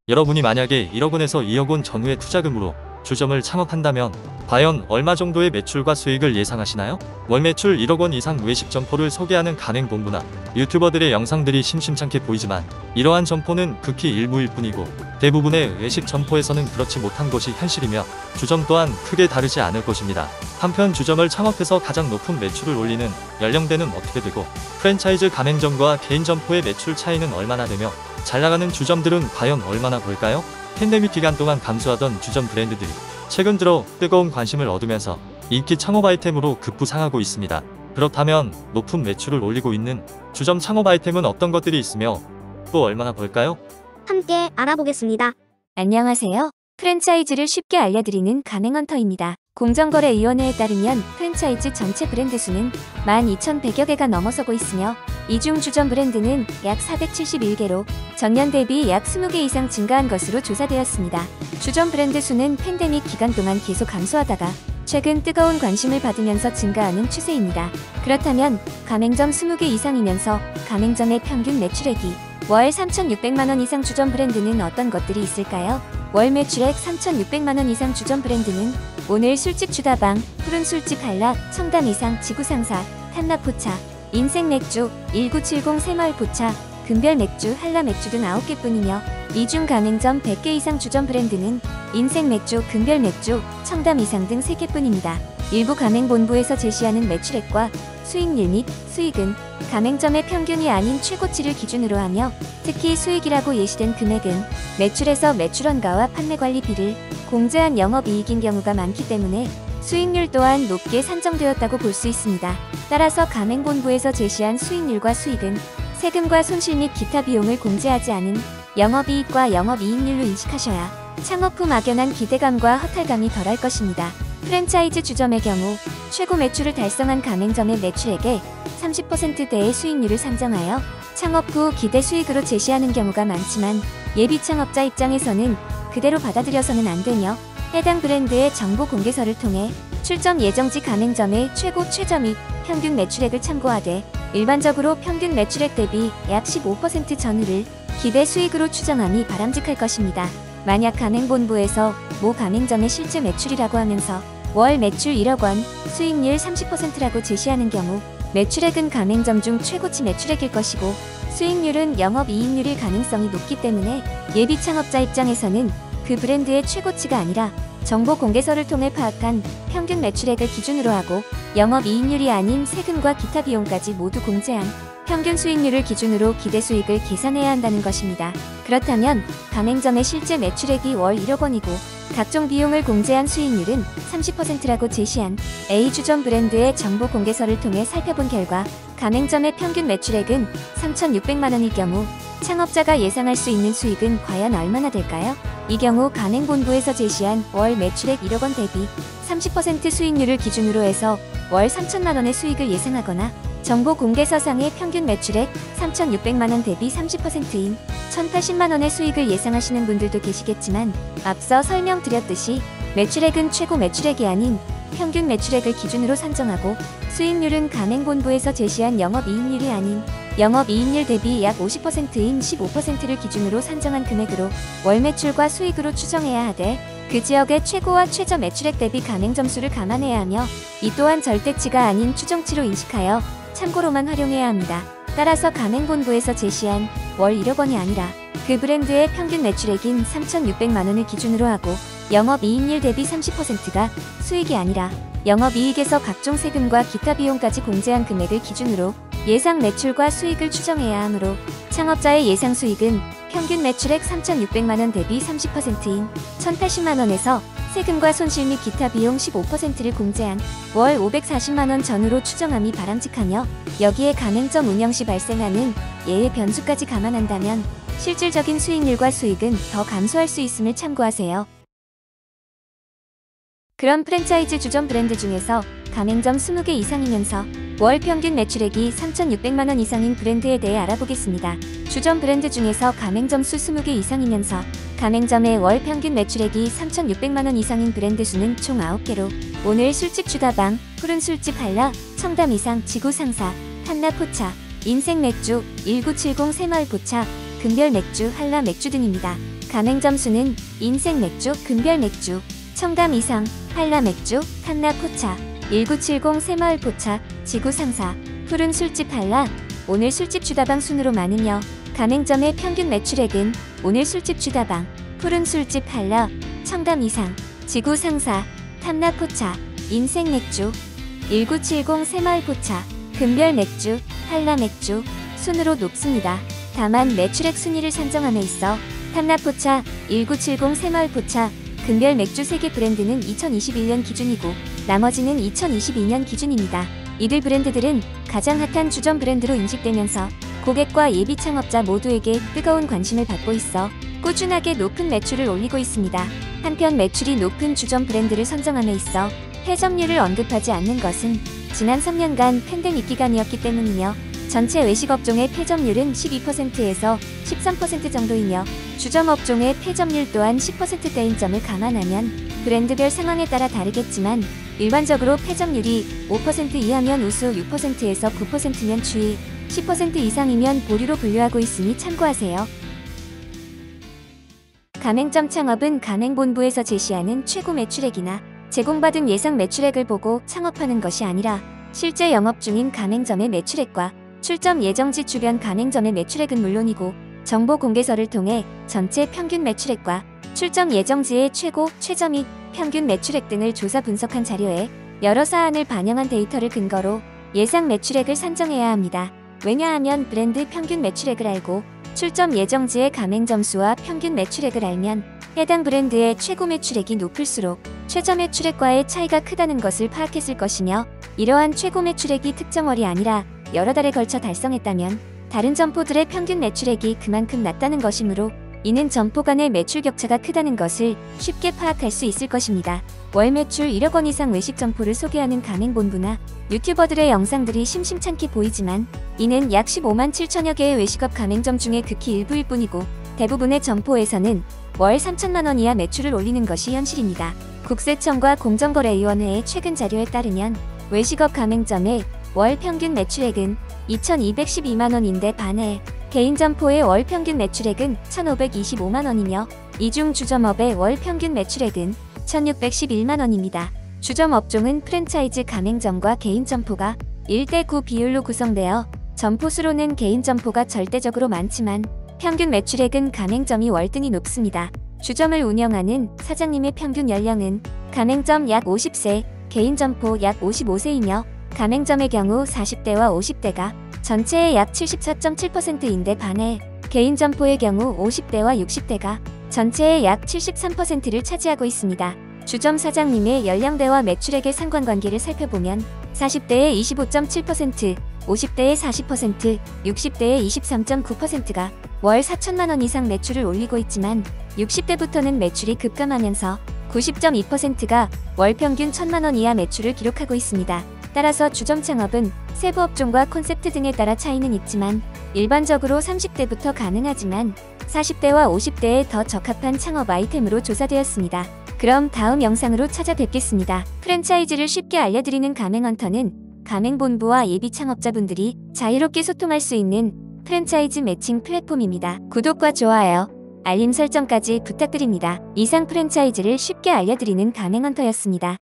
여러분이 만약에 1억 원에서 2억 원 전후의 투자금으로 주점을 창업한다면 과연 얼마 정도의 매출과 수익을 예상하시나요? 월 매출 1억 원 이상 외식 점포를 소개하는 가맹본부나 유튜버들의 영상들이 심심찮게 보이지만 이러한 점포는 극히 일부일 뿐이고 대부분의 외식 점포에서는 그렇지 못한 것이 현실이며 주점 또한 크게 다르지 않을 것입니다. 한편 주점을 창업해서 가장 높은 매출을 올리는 연령대는 어떻게 되고 프랜차이즈 가맹점과 개인 점포의 매출 차이는 얼마나 되며 잘나가는 주점들은 과연 얼마나 벌까요? 팬데믹 기간 동안 감소하던 주점 브랜드들이 최근 들어 뜨거운 관심을 얻으면서 인기 창업 아이템으로 급부상하고 있습니다. 그렇다면 높은 매출을 올리고 있는 주점 창업 아이템은 어떤 것들이 있으며 또 얼마나 벌까요? 함께 알아보겠습니다. 안녕하세요. 프랜차이즈를 쉽게 알려드리는 가맹헌터입니다. 공정거래위원회에 따르면 프랜차이즈 전체 브랜드 수는 12,100여 개가 넘어서고 있으며 이 중 주점 브랜드는 약 471개로 전년 대비 약 20개 이상 증가한 것으로 조사되었습니다. 주점 브랜드 수는 팬데믹 기간 동안 계속 감소하다가 최근 뜨거운 관심을 받으면서 증가하는 추세입니다. 그렇다면 가맹점 20개 이상이면서 가맹점의 평균 매출액이 월 3,600만원 이상 주점 브랜드는 어떤 것들이 있을까요? 월 매출액 3,600만원 이상 주점 브랜드는 오늘 술집 주다방, 푸른 술집 한락, 청담 이상, 지구상사, 탄나포차, 인생맥주, 1970 새마을포차, 금별맥주, 한라맥주 등 9개뿐이며 이 중 가맹점 100개 이상 주점 브랜드는 인생맥주, 금별맥주, 청담 이상 등 3개뿐입니다. 일부 가맹본부에서 제시하는 매출액과 수익률 및 수익은 가맹점의 평균이 아닌 최고치를 기준으로 하며 특히 수익이라고 예시된 금액은 매출에서 매출원가와 판매관리비를 공제한 영업이익인 경우가 많기 때문에 수익률 또한 높게 산정되었다고 볼 수 있습니다. 따라서 가맹본부에서 제시한 수익률과 수익은 세금과 손실 및 기타 비용을 공제하지 않은 영업이익과 영업이익률로 인식하셔야 창업 후 막연한 기대감과 허탈감이 덜할 것입니다. 프랜차이즈 주점의 경우 최고 매출을 달성한 가맹점의 매출액의 30%대의 수익률을 산정하여 창업 후 기대 수익으로 제시하는 경우가 많지만 예비 창업자 입장에서는 그대로 받아들여서는 안 되며 해당 브랜드의 정보 공개서를 통해 출점 예정지 가맹점의 최고 최저 및 평균 매출액을 참고하되 일반적으로 평균 매출액 대비 약 15% 전후를 기대 수익으로 추정함이 바람직할 것입니다. 만약 가맹본부에서 모 가맹점의 실제 매출이라고 하면서 월 매출 1억 원, 수익률 30%라고 제시하는 경우 매출액은 가맹점 중 최고치 매출액일 것이고 수익률은 영업이익률일 가능성이 높기 때문에 예비 창업자 입장에서는 그 브랜드의 최고치가 아니라 정보 공개서를 통해 파악한 평균 매출액을 기준으로 하고 영업이익률이 아닌 세금과 기타 비용까지 모두 공제한 평균 수익률을 기준으로 기대 수익을 계산해야 한다는 것입니다. 그렇다면 가맹점의 실제 매출액이 월 1억 원이고 각종 비용을 공제한 수익률은 30%라고 제시한 A 주점 브랜드의 정보 공개서를 통해 살펴본 결과 가맹점의 평균 매출액은 3,600만원일 경우 창업자가 예상할 수 있는 수익은 과연 얼마나 될까요? 이 경우 가맹본부에서 제시한 월 매출액 1억 원 대비 30% 수익률을 기준으로 해서 월 3천만원의 수익을 예상하거나 정보 공개서상의 평균 매출액 3,600만원 대비 30%인 1,080만원의 수익을 예상하시는 분들도 계시겠지만 앞서 설명드렸듯이 매출액은 최고 매출액이 아닌 평균 매출액을 기준으로 산정하고 수익률은 가맹본부에서 제시한 영업이익률이 아닌 영업이익률 대비 약 50%인 15%를 기준으로 산정한 금액으로 월 매출과 수익으로 추정해야 하되 그 지역의 최고와 최저 매출액 대비 가맹점 수를 감안해야 하며 이 또한 절대치가 아닌 추정치로 인식하여 참고로만 활용해야 합니다. 따라서 가맹본부에서 제시한 월 1억 원이 아니라 그 브랜드의 평균 매출액인 3,600만원을 기준으로 하고 영업이익률 대비 30%가 수익이 아니라 영업이익에서 각종 세금과 기타 비용까지 공제한 금액을 기준으로 예상 매출과 수익을 추정해야 하므로 창업자의 예상 수익은 평균 매출액 3,600만원 대비 30%인 1,080만원에서 세금과 손실 및 기타 비용 15%를 공제한 월 540만원 전후로 추정함이 바람직하며 여기에 가맹점 운영 시 발생하는 예외 변수까지 감안한다면 실질적인 수익률과 수익은 더 감소할 수 있음을 참고하세요. 그럼 프랜차이즈 주점 브랜드 중에서 가맹점 20개 이상이면서 월 평균 매출액이 3,600만원 이상인 브랜드에 대해 알아보겠습니다. 주점 브랜드 중에서 가맹점 수 20개 이상이면서 가맹점의 월 평균 매출액이 3,600만원 이상인 브랜드 수는 총 9개로 오늘 술집 주다방, 푸른 술집 한라, 청담 이상, 지구상사, 한라포차, 인생맥주, 1970 새마을포차, 금별맥주, 한라맥주 등입니다. 가맹점 수는 인생 맥주, 금별 맥주, 청담 이상, 한라 맥주, 한라 포차, 1970 새마을 포차, 지구 상사, 푸른 술집 한라. 오늘 술집 주다방 순으로 많으며 가맹점의 평균 매출액은 오늘 술집 주다방, 푸른 술집 한라, 청담 이상, 지구 상사, 한라 포차, 인생 맥주, 1970 새마을 포차, 금별 맥주, 한라 맥주 순으로 높습니다. 다만 매출액 순위를 산정함에 있어 한라포차, 1970 새마을포차, 금별 맥주 3개 브랜드는 2021년 기준이고 나머지는 2022년 기준입니다. 이들 브랜드들은 가장 핫한 주점 브랜드로 인식되면서 고객과 예비 창업자 모두에게 뜨거운 관심을 받고 있어 꾸준하게 높은 매출을 올리고 있습니다. 한편 매출이 높은 주점 브랜드를 선정함에 있어 폐점률을 언급하지 않는 것은 지난 3년간 팬데믹 기간이었기 때문이며 전체 외식 업종의 폐점률은 12%에서 13% 정도이며 주점 업종의 폐점률 또한 10%대인 점을 감안하면 브랜드별 상황에 따라 다르겠지만 일반적으로 폐점률이 5% 이하면 우수, 6%에서 9%면 추위, 10% 이상이면 보류로 분류하고 있으니 참고하세요. 가맹점 창업은 가맹본부에서 제시하는 최고 매출액이나 제공받은 예상 매출액을 보고 창업하는 것이 아니라 실제 영업 중인 가맹점의 매출액과 출점 예정지 주변 가맹점의 매출액은 물론이고 정보 공개서를 통해 전체 평균 매출액과 출점 예정지의 최고, 최저 및 평균 매출액 등을 조사 분석한 자료에 여러 사안을 반영한 데이터를 근거로 예상 매출액을 산정해야 합니다. 왜냐하면 브랜드 평균 매출액을 알고 출점 예정지의 가맹점 수와 평균 매출액을 알면 해당 브랜드의 최고 매출액이 높을수록 최저 매출액과의 차이가 크다는 것을 파악했을 것이며 이러한 최고 매출액이 특정월이 아니라 여러 달에 걸쳐 달성했다면 다른 점포들의 평균 매출액이 그만큼 낮다는 것이므로 이는 점포 간의 매출 격차가 크다는 것을 쉽게 파악할 수 있을 것입니다. 월 매출 1억 원 이상 외식 점포를 소개하는 가맹본부나 유튜버들의 영상들이 심심찮게 보이지만 이는 약 15만 7천여 개의 외식업 가맹점 중에 극히 일부일 뿐이고 대부분의 점포에서는 월 3천만 원 이하 매출을 올리는 것이 현실입니다. 국세청과 공정거래위원회의 최근 자료에 따르면 외식업 가맹점의 월 평균 매출액은 2,212만 원인데 반해 개인 점포의 월 평균 매출액은 1,525만 원이며 이 중 주점업의 월 평균 매출액은 1,611만 원입니다. 주점 업종은 프랜차이즈 가맹점과 개인 점포가 1대9 비율로 구성되어 점포 수로는 개인 점포가 절대적으로 많지만 평균 매출액은 가맹점이 월등히 높습니다. 주점을 운영하는 사장님의 평균 연령은 가맹점 약 50세, 개인 점포 약 55세이며 가맹점의 경우 40대와 50대가 전체의 약 74.7%인데 반해 개인 점포의 경우 50대와 60대가 전체의 약 73%를 차지하고 있습니다. 주점 사장님의 연령대와 매출액의 상관관계를 살펴보면 40대의 25.7%, 50대의 40%, 60대의 23.9%가 월 4천만 원 이상 매출을 올리고 있지만 60대부터는 매출이 급감하면서 90.2%가 월 평균 1,000만 원 이하 매출을 기록하고 있습니다. 따라서 주점 창업은 세부 업종과 콘셉트 등에 따라 차이는 있지만 일반적으로 30대부터 가능하지만 40대와 50대에 더 적합한 창업 아이템으로 조사되었습니다. 그럼 다음 영상으로 찾아뵙겠습니다. 프랜차이즈를 쉽게 알려드리는 가맹헌터는 가맹본부와 예비 창업자분들이 자유롭게 소통할 수 있는 프랜차이즈 매칭 플랫폼입니다. 구독과 좋아요, 알림 설정까지 부탁드립니다. 이상 프랜차이즈를 쉽게 알려드리는 가맹헌터였습니다.